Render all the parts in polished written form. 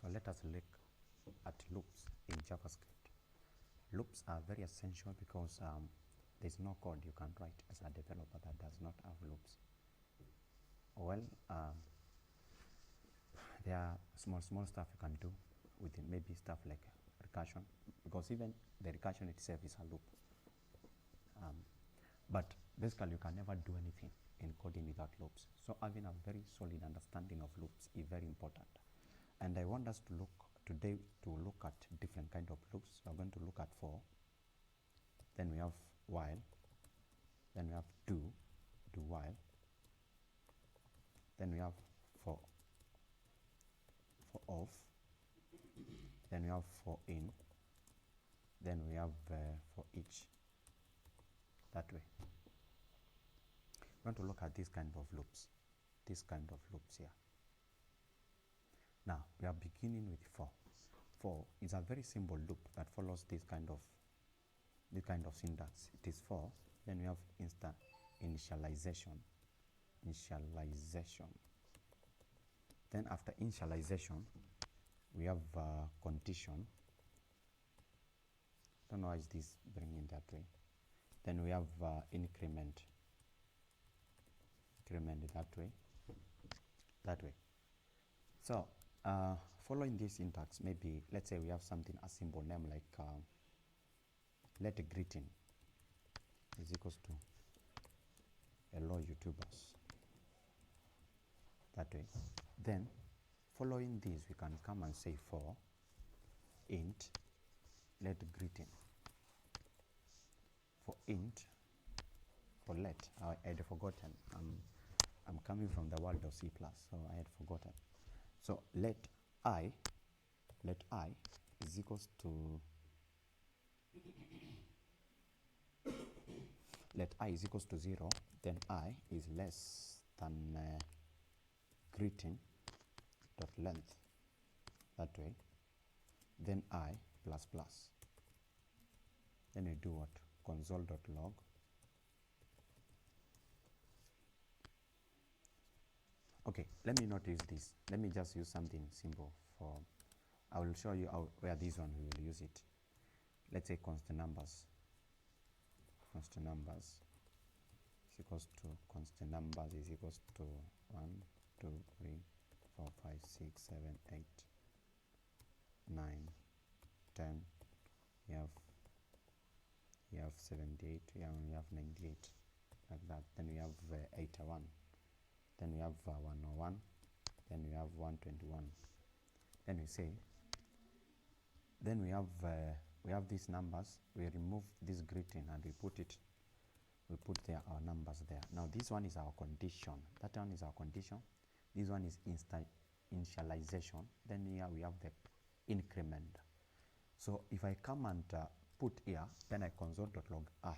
So let us look at loops in JavaScript. Loops are very essential because there's no code you can write as a developer that does not have loops. Well, there are small stuff you can do with it, maybe stuff like recursion, because even the recursion itself is a loop. But basically you can never do anything in coding without loops. So having a very solid understanding of loops is very important. And I want us to look today at different kind of loops. We're going to look at for, then we have while, then we have do while, then we have for off, then we have for in, then we have for each. That way. We want to look at this kind of loops here. Now we are beginning with for. For is a very simple loop that follows this kind of syntax. It is for, then we have initialization. Then after initialization, we have condition. Don't know why is this bringing that way. Then we have increment that way. So following this syntax, maybe let's say we have something, a simple name like let greeting is equals to hello YouTubers. That way. Then following this, we can come and say for int let greeting. For int, for let, I had forgotten. I'm coming from the world of C++, so I had forgotten. So let I is equals to let I is equals to 0, then I is less than greeting dot length. That way. Then I plus plus. Then we do what? Console.log. Okay, let me not use this. Let me just use something simple for, I will show you where this one we will use it. Let's say constant numbers. Constant numbers is equals to constant numbers is equals to 1, 2, 3, 4, 5, 6, 7, 8, 9, 10. We have 78, we have 98, like that. Then we have 81, then we have 101, then we have 121. Then we say, then we have these numbers. We remove this greeting and we put there our numbers there. Now this one is our condition. That one is our condition. This one is initialization. Then here we have the increment. So if I come and put here, then I console.log I,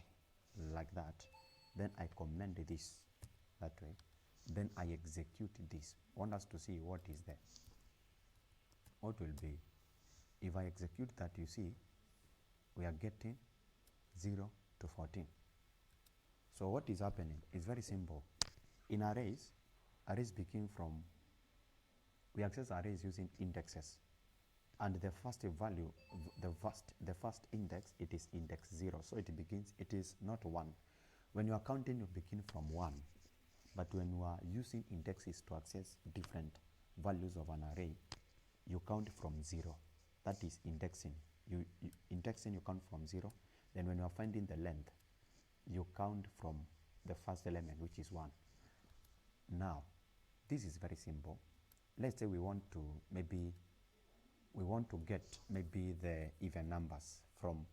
like that. Then I comment this that way. Then I execute this. I want us to see what is there. What will be? If I execute that, you see, we are getting 0 to 14. So what is happening? It's very simple. In arrays begin from, we access arrays using indexes. And the first value, the first index, it is index 0. So it is not 1. When you are counting, you begin from 1. But when you are using indexes to access different values of an array, you count from 0. That is indexing. Indexing, you count from 0. Then when you are finding the length, you count from the first element, which is 1. Now, this is very simple. Let's say we want to get maybe the even numbers from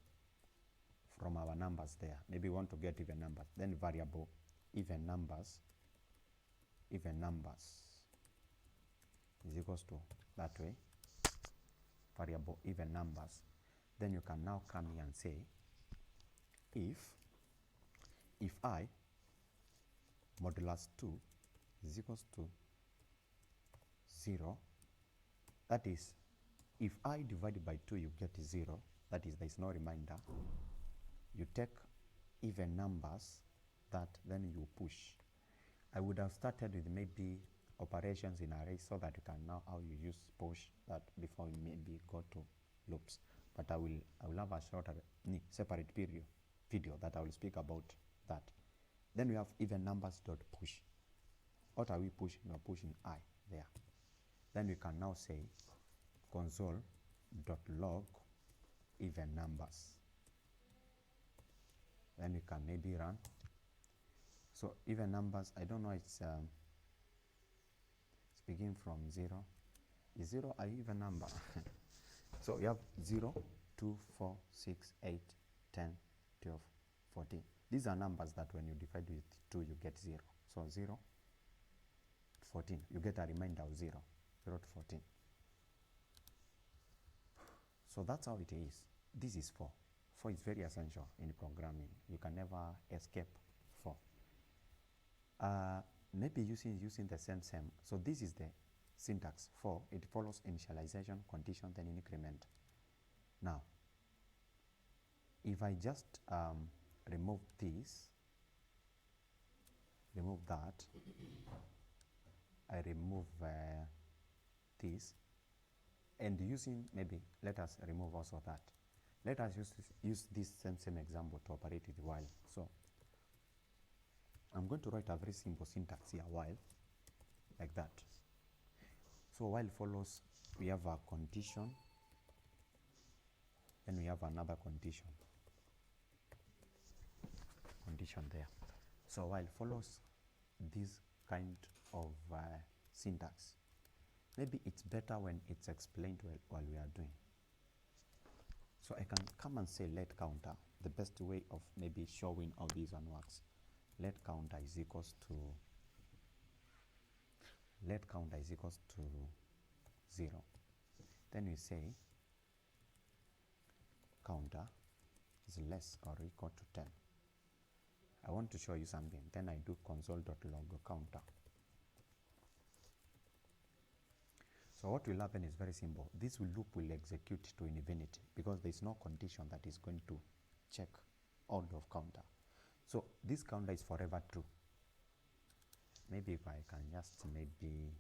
our numbers there. Maybe we want to get even numbers. Then variable even numbers is equals to that way. Variable even numbers. Then you can now come here and say if I modulus 2 is equals to 0, that is, if I divided by 2, you get 0. That is, there is no reminder. You take even numbers, that then you push. I would have started with maybe operations in arrays so that you can know how you use push that before you maybe go to loops. But I will have a shorter separate video that I will speak about that. Then we have even numbers dot push. What are we pushing? We're pushing I there. Then we can now say console dot log even numbers. Then we can maybe run. So even numbers, I don't know, it's begin from 0. Is 0 an even number? So you have 0, 2, 4, 6, 8, 10, 12, 14. These are numbers that when you divide with 2, you get 0. So 0 to 14, you get a remainder of 0, 0 to 14. So that's how it is. This is 4. 4 is very essential in programming. You can never escape 4. Maybe using the same. So this is the syntax. 4, it follows initialization, condition, then increment. Now, if I just remove this, remove that, I remove this, and using, maybe let us remove also that. Let us use this same example to operate with while. So I'm going to write a very simple syntax here, while, like that. So while follows, we have a condition, then we have another condition there. So while follows this kind of syntax. Maybe it's better when it's explained while we are doing. So I can come and say let counter. The best way of maybe showing how this one works. Let counter is equals to 0. Then we say counter is less or equal to 10. I want to show you something. Then I do console.log counter. So what will happen is very simple. This loop will execute to infinity because there is no condition that is going to check all of counter. So this counter is forever true. Maybe if I can just maybe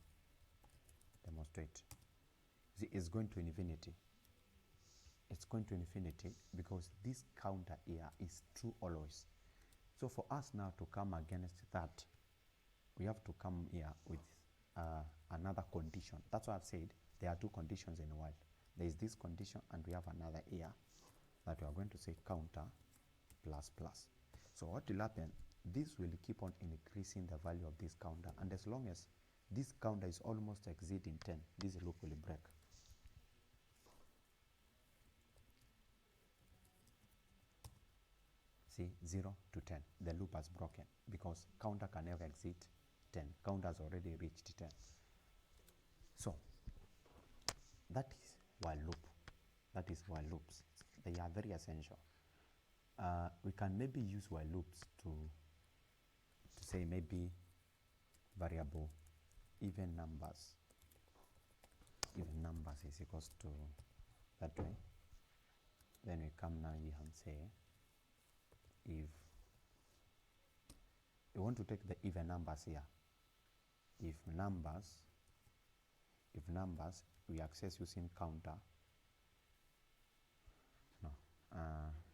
demonstrate. See, it's going to infinity. It's going to infinity because this counter here is true always. So for us now to come against that, we have to come here with another condition. That's why I've said there are two conditions in a while. There is this condition and we have another here that we are going to say counter plus plus. So what will happen, this will keep on increasing the value of this counter, and as long as this counter is almost exceeding 10, this loop will break. See, 0 to 10, the loop has broken because counter can never exceed 10. Counter has already reached 10. So that is while loop. That is while loops. They are very essential. We can maybe use while loops to say maybe variable even numbers. Even numbers is equals to that way. Then we come now here and say if we want to take the even numbers here. If numbers we access using counter. No,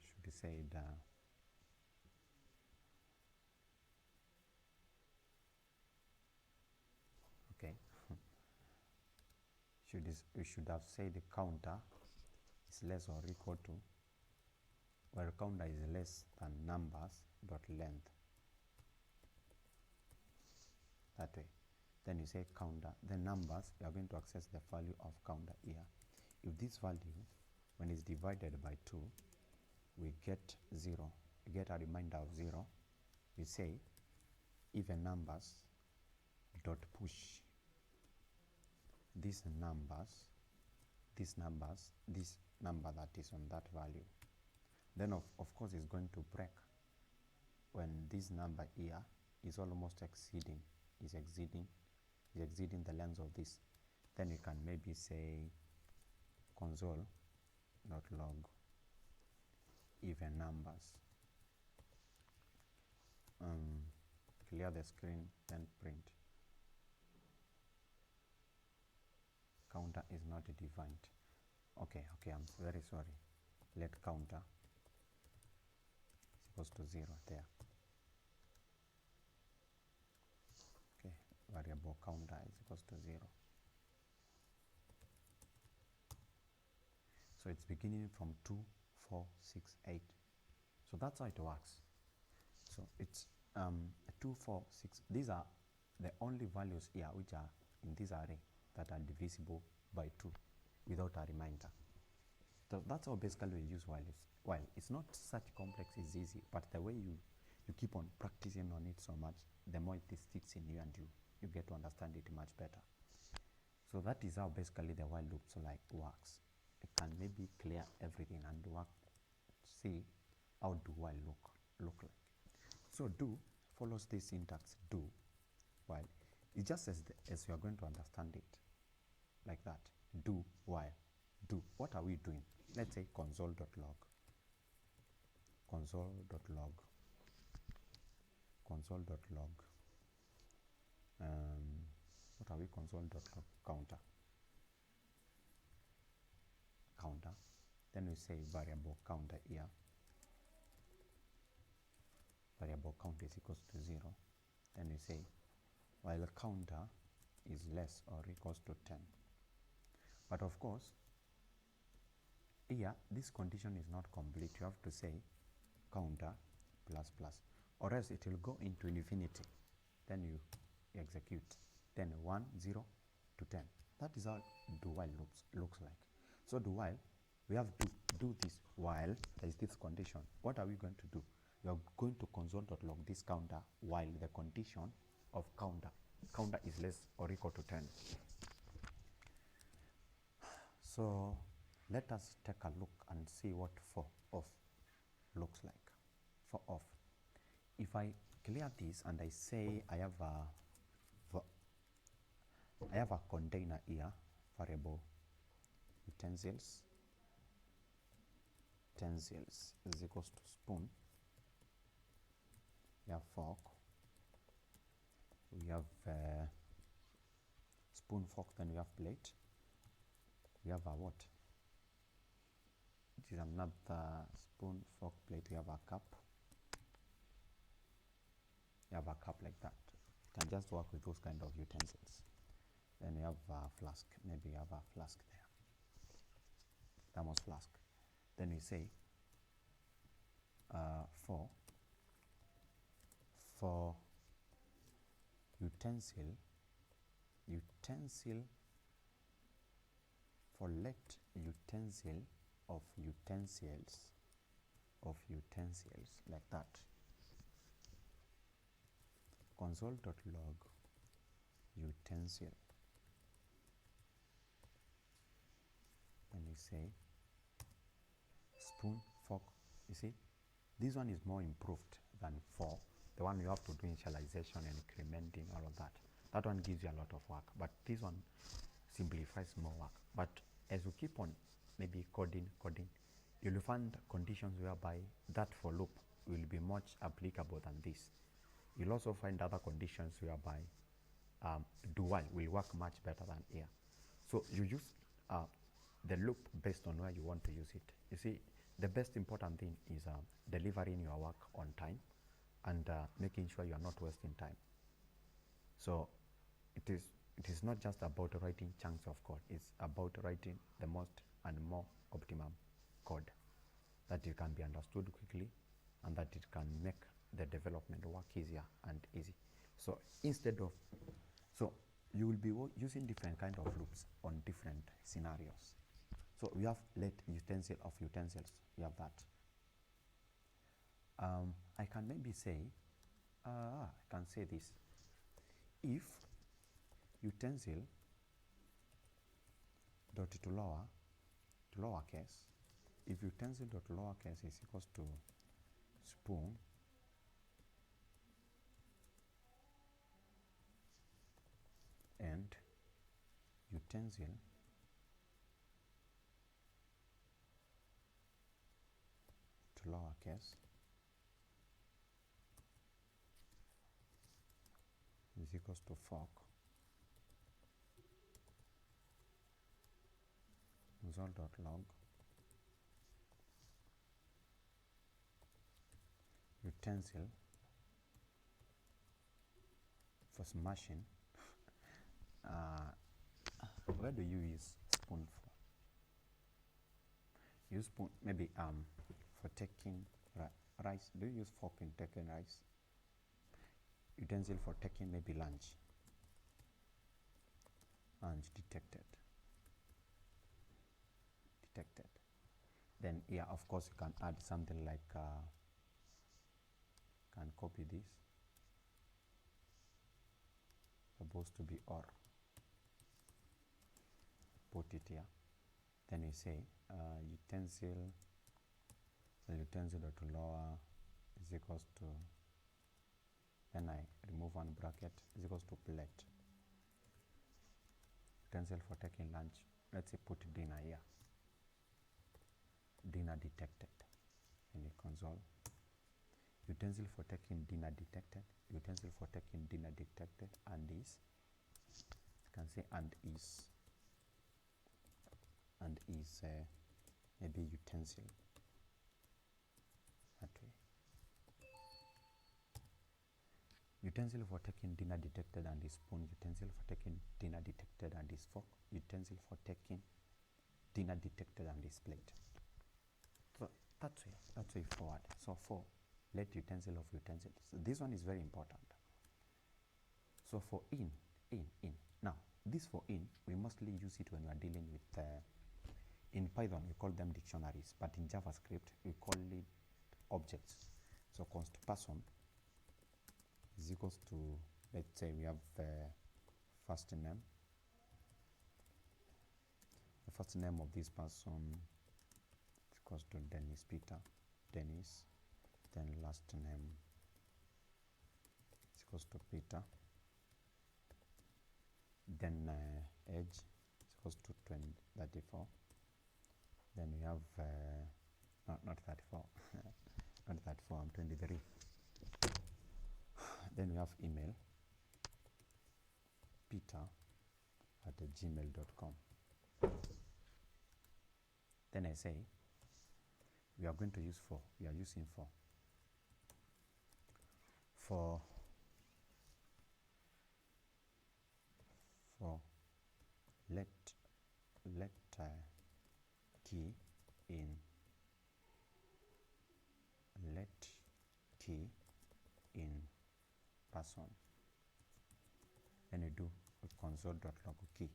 should be said okay. We should have said the counter is less or equal to, where counter is less than numbers dot length. That way. Then you say counter, the numbers, you are going to access the value of counter here. If this value, when it's divided by 2, we get 0, we get a remainder of 0, we say even numbers dot push this number that is on that value. Then of course it's going to break when this number here is almost exceeding the length of this. Then you can maybe say console.log even numbers. Clear the screen, then print. counter is not defined. Okay, I'm very sorry. Let counter is equals to 0 there. Okay, variable counter is equals to 0. So it's beginning from 2, 4, 6, 8. So that's how it works. So it's 2, 4, 6. These are the only values here which are in this array that are divisible by 2 without a reminder. So that's how basically we use while. While it's not such complex, it's easy, but the way you keep on practicing on it so much, the more it sticks in you and you get to understand it much better. So that is how basically the while loop works. I can maybe clear everything and see how do while look like. So do follows this syntax do while. It's just as you are going to understand it like that. Do while. Do. What are we doing? Let's say console.log. Console.log. Console.log. What are we? Console.log counter. Counter. Then we say variable counter here. Variable count is equals to 0. Then we say while the counter is less or equals to 10. But of course, here this condition is not complete. You have to say counter plus plus, or else it will go into infinity. Then you execute. Then 1, 0 to 10. That is how do while looks like. So do while, we have to do this while there is this condition. What are we going to do? We are going to console.log this counter while the condition of counter is less or equal to 10. So let us take a look and see what for off looks like. For off, if I clear this and I say I have a container here, variable utensils is equals to spoon. We have fork. We have spoon, fork. Then we have plate. We have a what? It is another spoon, fork, plate. We have a cup. You have a cup like that. You can just work with those kind of utensils. Then you have a flask. Maybe you have a flask there. Thermos flask. Then we say for utensil, for let utensil of utensils like that. Console.log utensil. And we say spoon, fork. You see, this one is more improved than for the one you have to do initialization and incrementing, all of that. That one gives you a lot of work, but this one simplifies more work. But as you keep on maybe coding, you'll find conditions whereby that for loop will be much applicable than this. You'll also find other conditions whereby do while will work much better than here. So you use the loop based on where you want to use it. You see, the best important thing is delivering your work on time and making sure you are not wasting time. So it is not just about writing chunks of code. It's about writing the most and more optimum code that it can be understood quickly and that it can make the development work easier and easy. So you will be using different kind of loops on different scenarios. So we have let utensil of utensils. We have that. I can maybe say, I can say this. If utensil dot to lowercase, if utensil dot lowercase is equals to spoon, and utensil to lowercase is equals to fork, console.log utensil for smashing. Where do you use spoon for? Use spoon maybe for taking rice. Do you use fork in taking rice? Utensil for taking maybe lunch. Lunch detected. Then yeah, of course you can add something like can copy this, supposed to be or, put it here. Then you say utensil dot lower is equals to, then I remove one bracket, is equals to plate. Utensil for taking lunch, let's say put dinner here. Dinner detected. In the console, utensil for taking dinner detected, utensil for taking dinner detected, and is, you can say and is maybe utensil, that way. Utensil for taking dinner detected and is spoon, utensil for taking dinner detected and is fork, utensil for taking dinner detected and is plate. So that's way forward. So for let utensil of utensils. So this one is very important. So for in. Now this for in, we mostly use it when we are dealing with in Python we call them dictionaries, but in JavaScript we call it objects. So const person is equals to, let's say we have first name. The first name of this person is equals to Dennis, Dennis. Then last name is equals to Peter. Then age is equals to 34. Then we have not 34, not 34. I'm 23. Then we have email, peter@gmail.com. Then I say we are going to use for. We are using for let key in person. Then you do a console.log key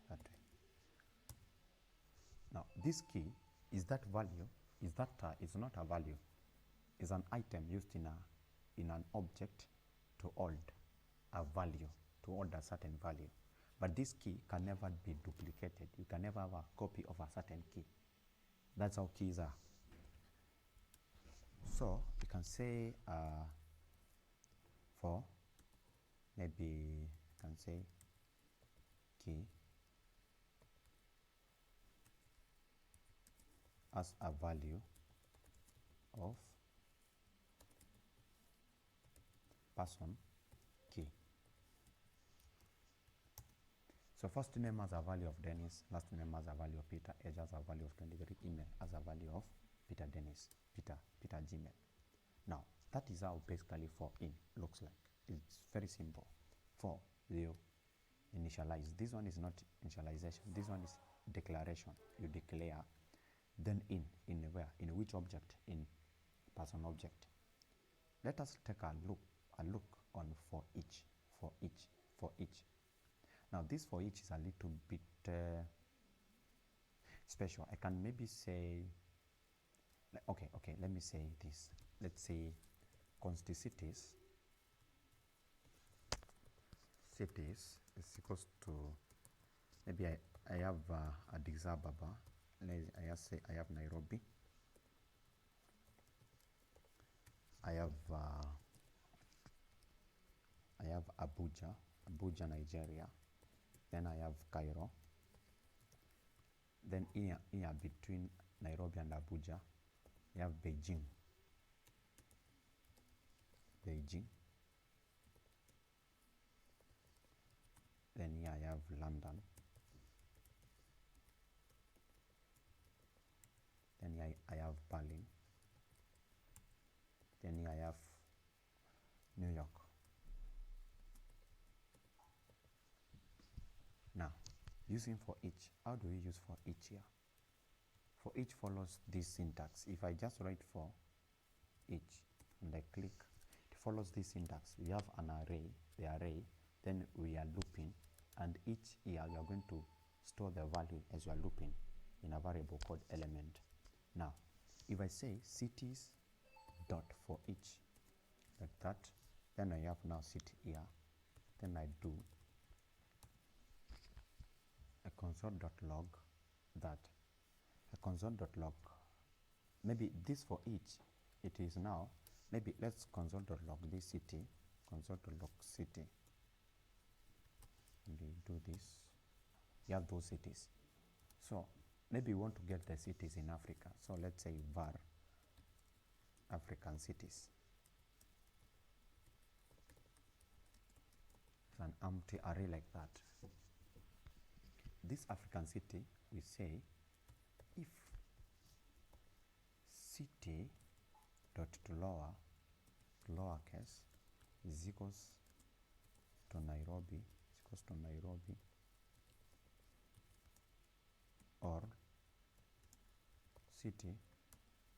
that way. Now this key is that value, is not a value, is an item used in an object to hold a value, to hold a certain value. But this key can never be duplicated. You can never have a copy of a certain key. That's how keys are. So you can say for, maybe you can say key as a value of person key. So first name has a value of Dennis, last name has a value of Peter, age has a value of 23, email has a value of Peter Dennis, Peter Gmail. Now that is how basically for in looks like. It's very simple. For you initialize. This one is not initialization. This one is declaration. You declare. Then in where? In which object? In person object. Let us take a look on for each. Now this for each is a little bit special. I can maybe say, okay, let me say this. Let's say const cities is equals to, maybe I have Addis Ababa. I say I have Nairobi. I have Abuja, Nigeria. Then I have Cairo. Then here between Nairobi and Abuja, I have Beijing. Then then here I have London, then here I have Berlin, then here I have New York. Now, using for each, how do we use for each here? For each follows this syntax. If I just write for each and I click, it follows this syntax. We have an array, the array, then we are looping, and each here you are going to store the value as you are looping in a variable called element. Now, if I say cities dot for each, like that, then I have now city here, then I do a console.log that, a console.log, maybe this for each, it is now, maybe let's console.log this city, console.log city, and we do this, you have those cities. So maybe we want to get the cities in Africa, so let's say var African cities. It's an empty array like that. This African city, we say if city dot to lowercase is equals to Nairobi, or city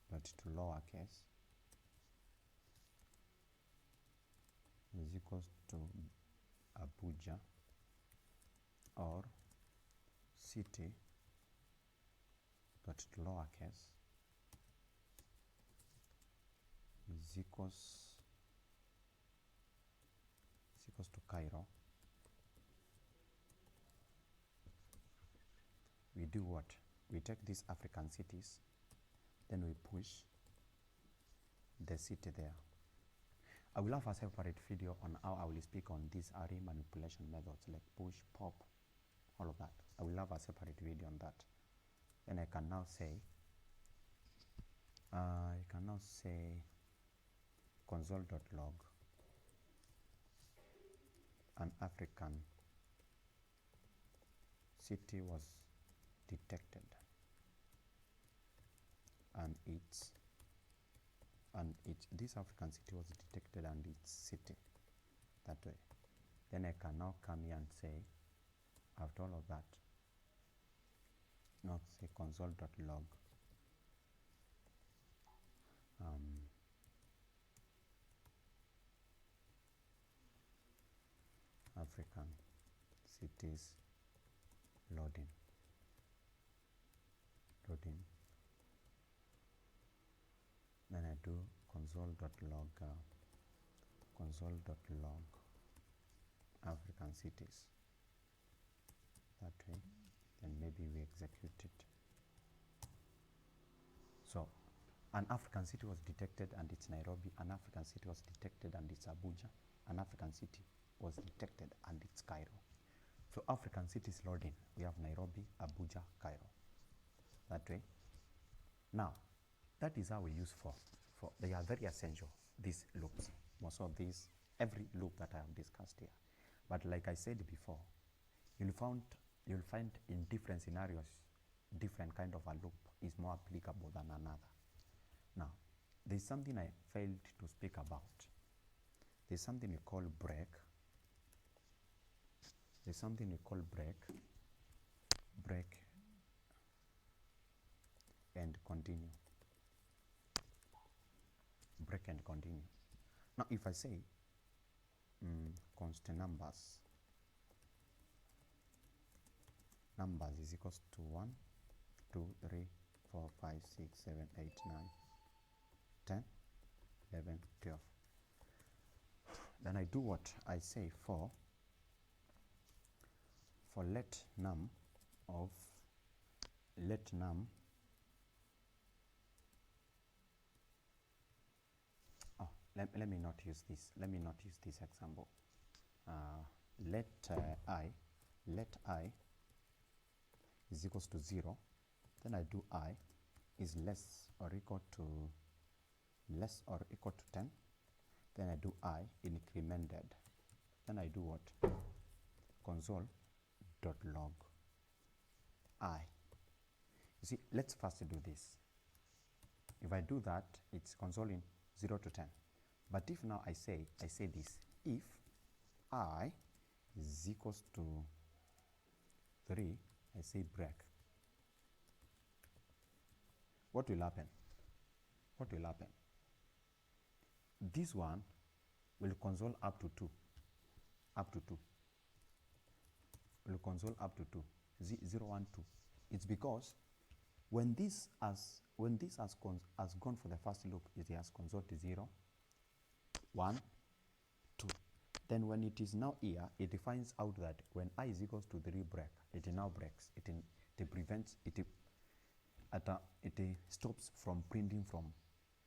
dot to lowercase is equals to Abuja, or city dot to lowercase is equals to Cairo. We do what? We take these African cities, then we push the city there. I will have a separate video on how I will speak on these array manipulation methods like push, pop, all of that. I will have a separate video on that. Then I can now say console.log an African city was detected, and this African city was detected and its city, that way. Then I can now come here and say, after all of that, now say console.log African cities loading. Then I do console.log African cities, that way. Then maybe we execute it. So an African city was detected and it's Nairobi, an African city was detected and it's Abuja, an African city was detected and it's Cairo. So African cities loading, we have Nairobi, Abuja, Cairo, that way. Now, that is how we use for they are very essential, these loops. Most of these, every loop that I have discussed here. But like I said before, you'll find in different scenarios, different kind of a loop is more applicable than another. Now, there's something I failed to speak about. There's something we call break. Break and continue. Break and continue. Now, if I say const numbers is equals to 1, 2, 3, 4, 5, 6, 7, 8, 9, 10, 11, 12. Then I do what? I say for let num let me not use this. Let me not use this example. Let I is equals to 0. Then I do I is less or equal to 10. Then I do I incremented. Then I do what? console dot log I. You see, let's first do this. If I do that, it's consoling 0 to 10. But if now I say this, if I is equals to 3, I say break. What will happen? What will happen? This one will console up to 2. Up to 2. Will console up to 2. 0, 1, 2. It's because when this has gone for the first loop, it has consoled 0, 1, 2. Then when it is now here, it finds out that when I is equals to 3 break, it now breaks. It prevents it. It stops from printing from.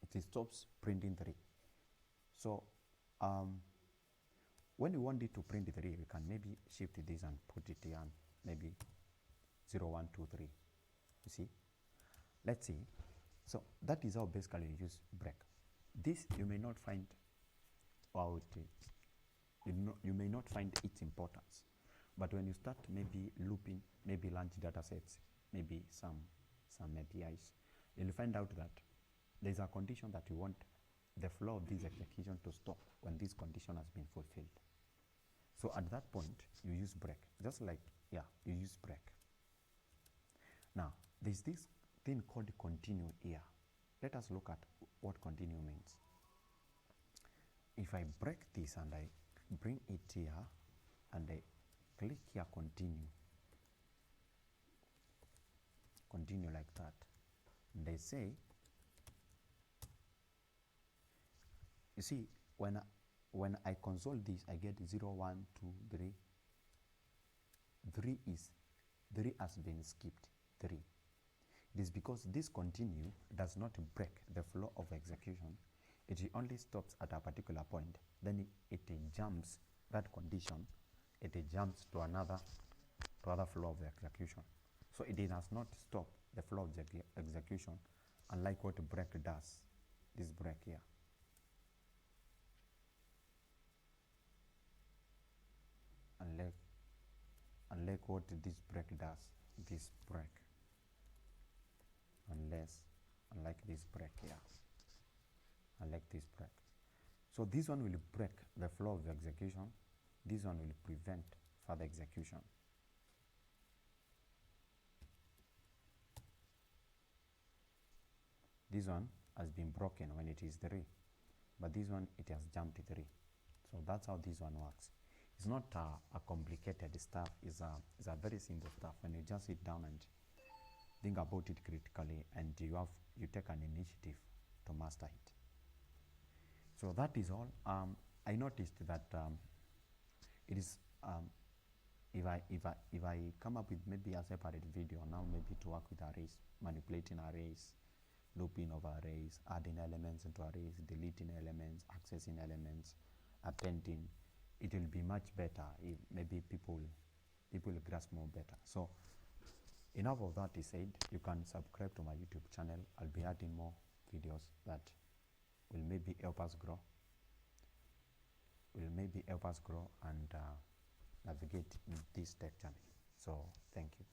It stops printing 3. So when we want it to print 3, we can maybe shift this and put it here, and maybe 0, 1, 2, 3. You see? Let's see. So that is how basically you use break. This you may not find out. You may not find its importance, but when you start maybe looping, maybe large data sets, maybe some APIs, you'll find out that there's a condition that you want the flow of this execution to stop when this condition has been fulfilled. So at that point, you use break. Just like, yeah, you use break. Now, there's this thing called continue here. Let us look at what continue means. If I break this and I bring it here and I click here continue like that, and I say, you see, when I console this, I get 0, 1, 2, 3. 3 has been skipped. 3. It is because this continue does not break the flow of execution. It only stops at a particular point. Then it jumps that condition. It jumps to another flow of execution. So it does not stop the flow of execution, unlike what break does. This break here. Unlike what this break does. This break. Unlike this break here. Unlike this break. So this one will break the flow of execution. This one will prevent further execution. This one has been broken when it is 3, but this one, it has jumped 3. So that's how this one works. It's not a complicated stuff. It's a very simple stuff. When you just sit down and think about it critically, and you take an initiative to master it. So that is all. I noticed that it is if I come up with maybe a separate video now, maybe to work with arrays, manipulating arrays, looping over arrays, adding elements into arrays, deleting elements, accessing elements, appending, it will be much better if maybe people grasp more better. So enough of that is said. You can subscribe to my YouTube channel. I'll be adding more videos that will maybe help us grow. And navigate in this tech journey. So thank you.